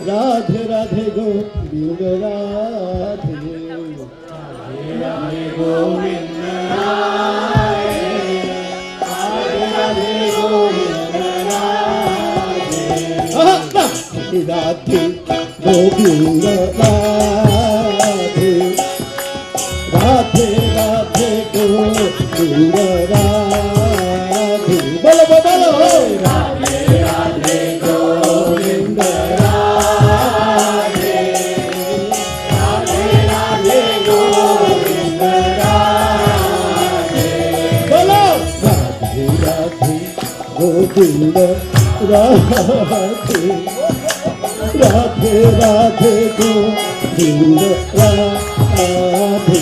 রাধে রাধে গোবিন্দ রাধে রাধে গোবিন্দ রাধে রাধে গোবিন্দ রাধে রাধে গোবিন্দ রাধে রাধে রাধে গোবিন্দ রাধে বলো বলো রাধে রাধে গোবিন্দ রাধে রাধে রাধে গোবিন্দ রাধে বলো রাধে রাধে গোবিন্দ রাধে রাধে রাধে গোবিন্দ রাধে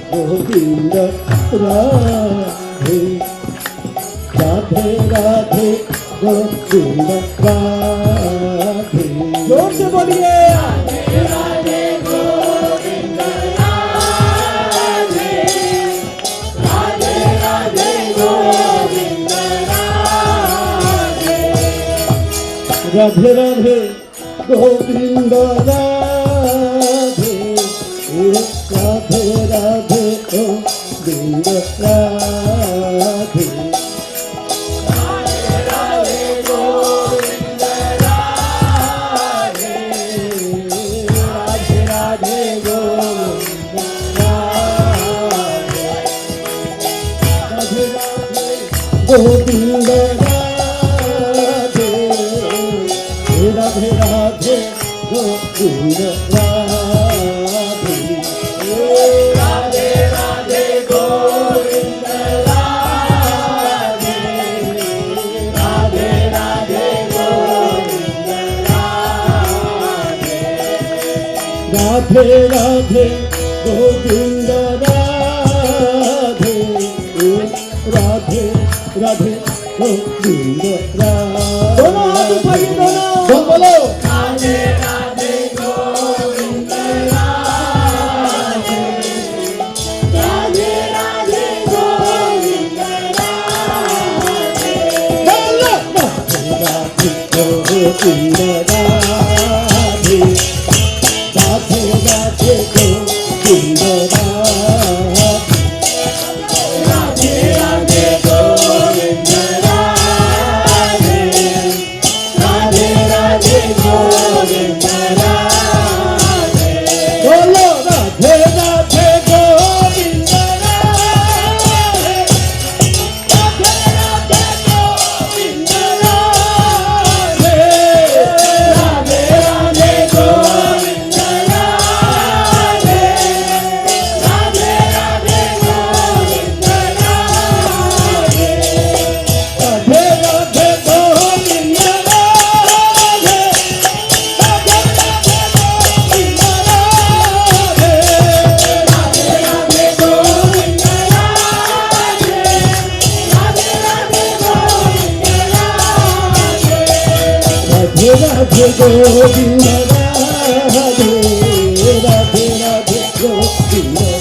गोविंद राधे राधे राधे गोविंद राधे जोर से बोलिए राधे राधे गोविंद राधे राधे राधे गोविंद राधे राधे राधे गोविंद राधे राधे राधे गोविंद राधे राधे राधे गोविंद राधे राधे राधे गोविंद राधे राधे राधे गोविंद राधे राधे राधे गोविंद राधे राधे राधे गोविंद राधे राधे राधे गोविंद राधे राधे राधे गोविंद राधे राधे राधे गोविंद राधे दोनों हाथ उठाइए दोनों बोलो राधे राधे गोविंद राधे राधे राधे गोविंद राधे बोलो राधे राधे गोविंद राधे राधे राधे गोविंद राधे राधे राधे गोविंद राधे राधे राधे गोविंद राधे बोलो राधे राधे गोविंद राधे राधे राधे गोविंद राधे राधे राधे गोविंद राधे राधे राधे गोविंद राधे राधे राधे गोविंद राधे राधे राधे गोविंद राधे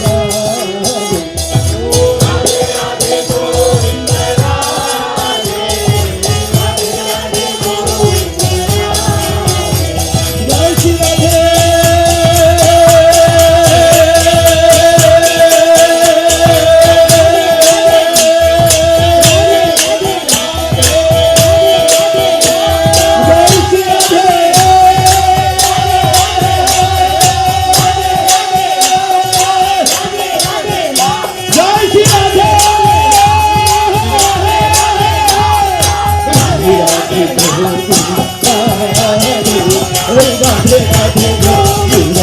राधे राधे गोविंद राधे राधे राधे गोविंद राधे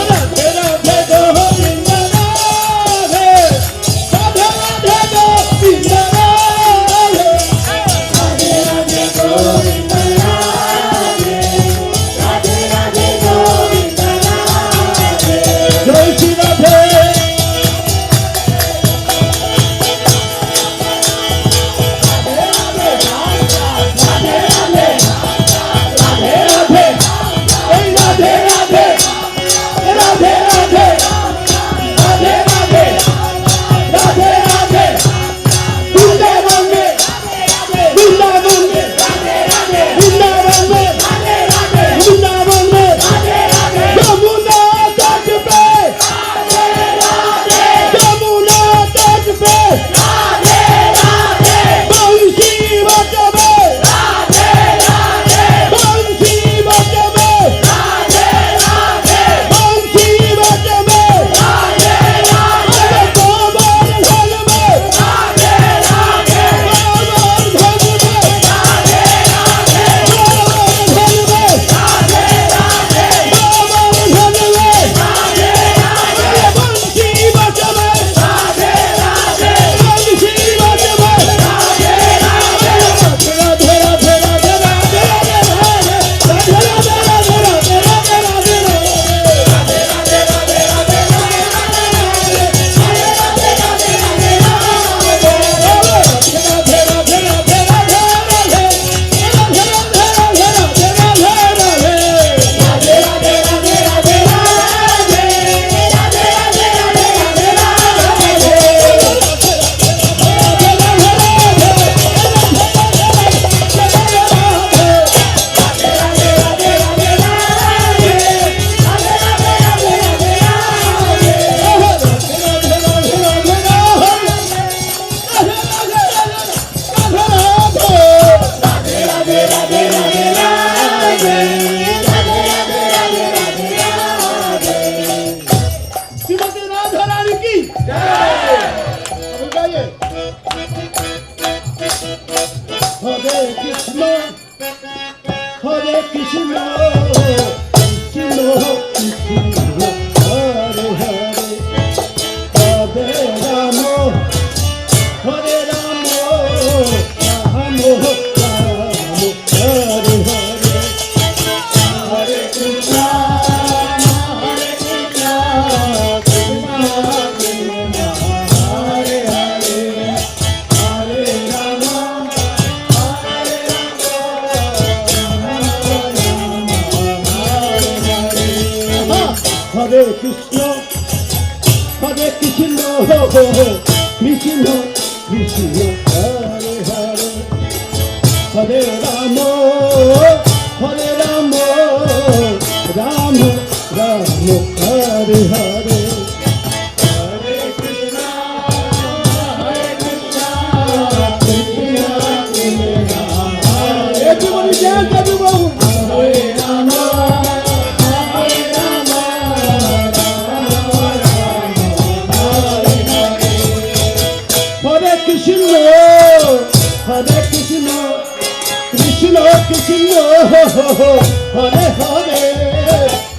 राधे राधे गोविंद राधे राधे राधे गोविंद राधे राधे राधे गोविंद राधे राधे राधे गोविंद राधे जय श्री राधे जय Shri Radhe Hare Krishna, Krishna Krishna, Hare Hare, Hare Rama, Hare Rama, Rama Rama, Hare Hare. Everybody dance, everyone. Hare Rama, Hare Rama, Rama Rama, Hare Hare. Hare Krishna, Hare Krishna, Krishna Krishna, Hare Hare,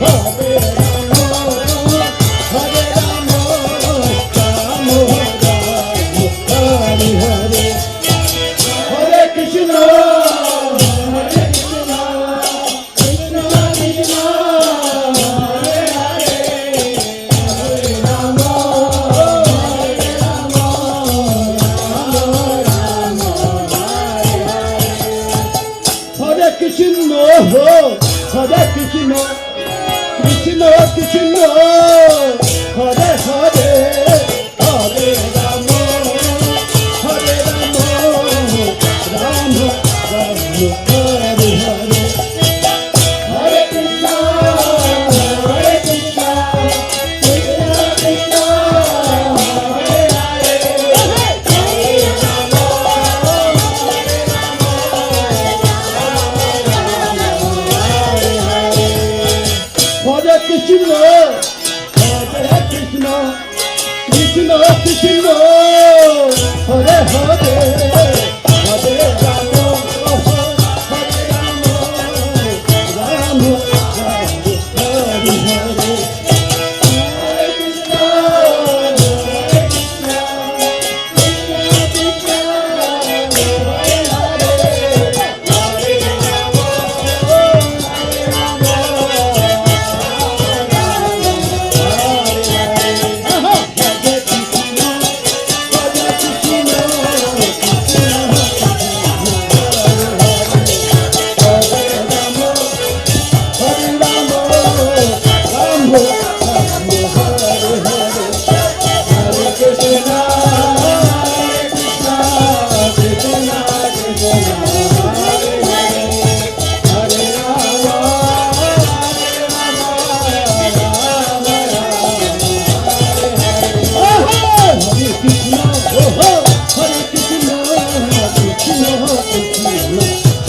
Hare Rama, Hare Rama, Rama Rama, Hare Hare. Hare Krishna, Hare Krishna, Krishna Krishna, Hare Hare, Hare Rama, Hare Rama, Rama Rama, Hare Hare. Hare Krishna, Hare Krishna, Krishna Krishna, Hare Hare, Hare Rama, Hare Rama, Rama Rama, Hare Hare. Hare Krishna, Hare Krishna, Krishna Krishna, Hare Hare, Hare Rama, Hare Rama, Hare Krishna, Hare Krishna, Krishna Krishna,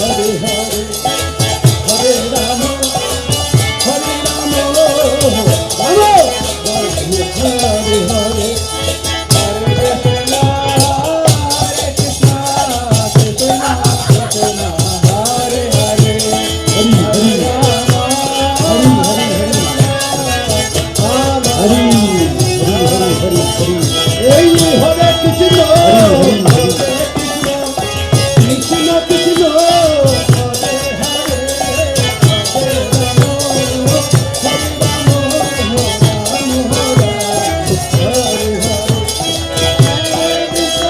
Hare Hare, Hare Rama, Hare Rama, Rama Rama, Hare Hare. Hare Krishna, Hare Krishna, Krishna Krishna, Hare Hare,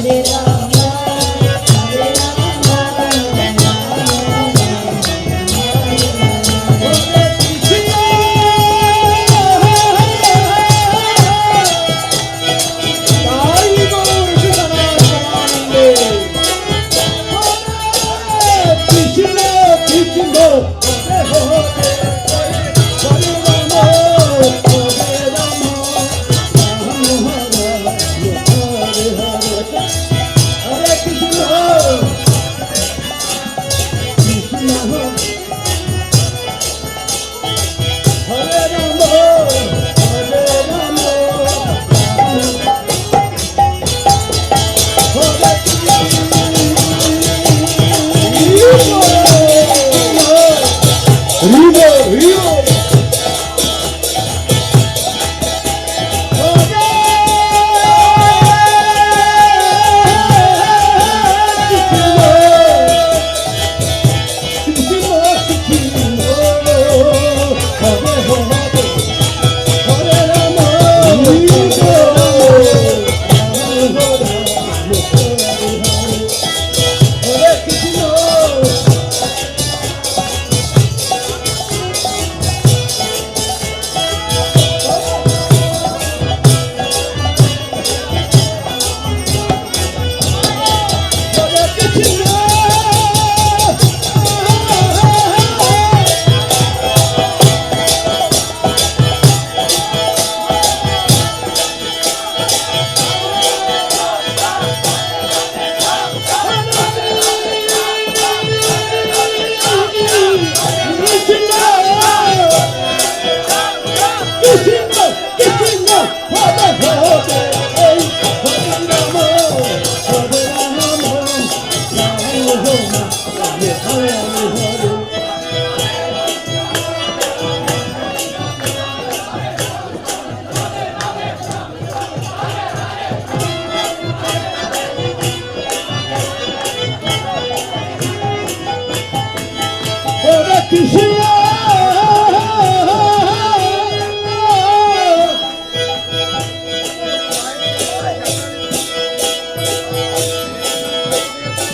Hare Rama, Hare Rama, Krishna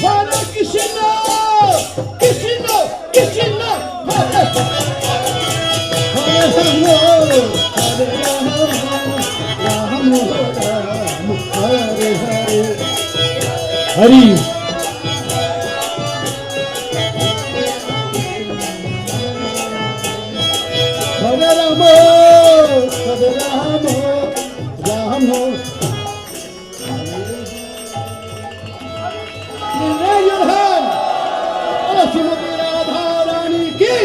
Hare Krishna, Krishna, Krishna, Hare Hare Rama, Hare Rama, Rama Rama, Hare Hare. Hari. Hare Rama, Hare Rama, Rama. Raise your hand. बोलो श्रीमती राधा रानी की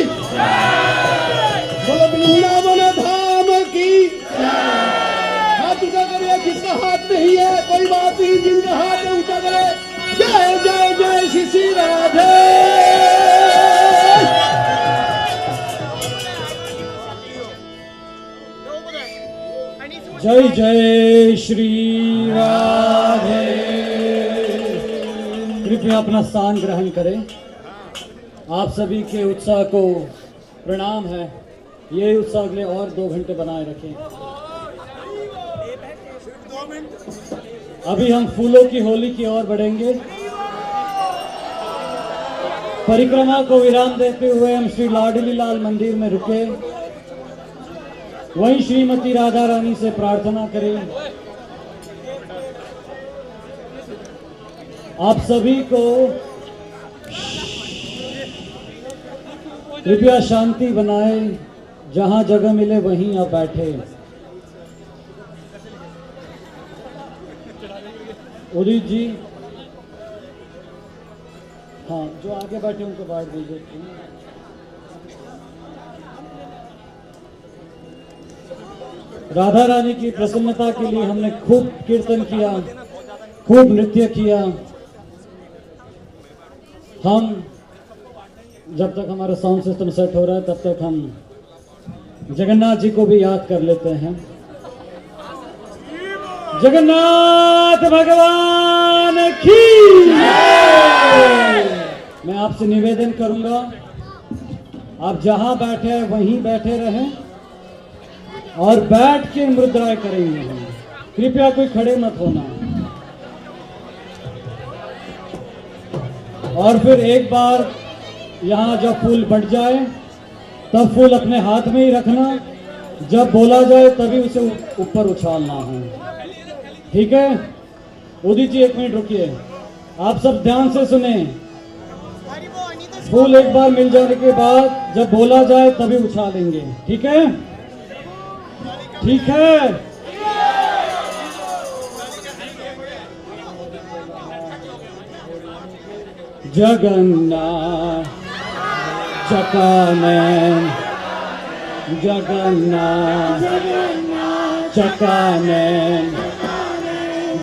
बोलो वृंदावन धाम की हाथ ऊंचा करिए किसका हाथ नहीं है कोई बात नहीं जिनका हाथ है ऊंचा करे जय जय जय श्री श्री राधे जय जय श्री राधे कृपया अपना स्थान ग्रहण करें आप सभी के उत्साह को प्रणाम है ये उत्साह अगले और 2 घंटे बनाए रखें अभी हम फूलों की होली की ओर बढ़ेंगे परिक्रमा को विराम देते हुए हम श्री लाडली लाल मंदिर में रुके वहीं श्रीमती राधा रानी से प्रार्थना करें आप सभी को कृपया शांति बनाए जहां जगह मिले वहीं आप बैठे उदित जी हाँ जो आगे बैठे उनको बांट दीजिए राधा रानी की प्रसन्नता के लिए हमने खूब कीर्तन किया खूब नृत्य किया हम जब तक हमारा साउंड सिस्टम सेट हो रहा है तब तक हम जगन्नाथ जी को भी याद कर लेते हैं जगन्नाथ भगवान की मैं आपसे निवेदन करूंगा आप जहां बैठे हैं वहीं बैठे रहें और बैठ के मुद्राएं करेंगे कृपया कोई खड़े मत होना और फिर एक बार यहाँ जब फूल बढ़ जाए तब फूल अपने हाथ में ही रखना जब बोला जाए तभी उसे ऊपर उछालना है ठीक है उदित जी 1 मिनट रुकिए आप सब ध्यान से सुने फूल एक बार मिल जाने के बाद जब बोला जाए तभी उछालेंगे ठीक है जगन्नाथ चकानन जगन्नाथ चकानन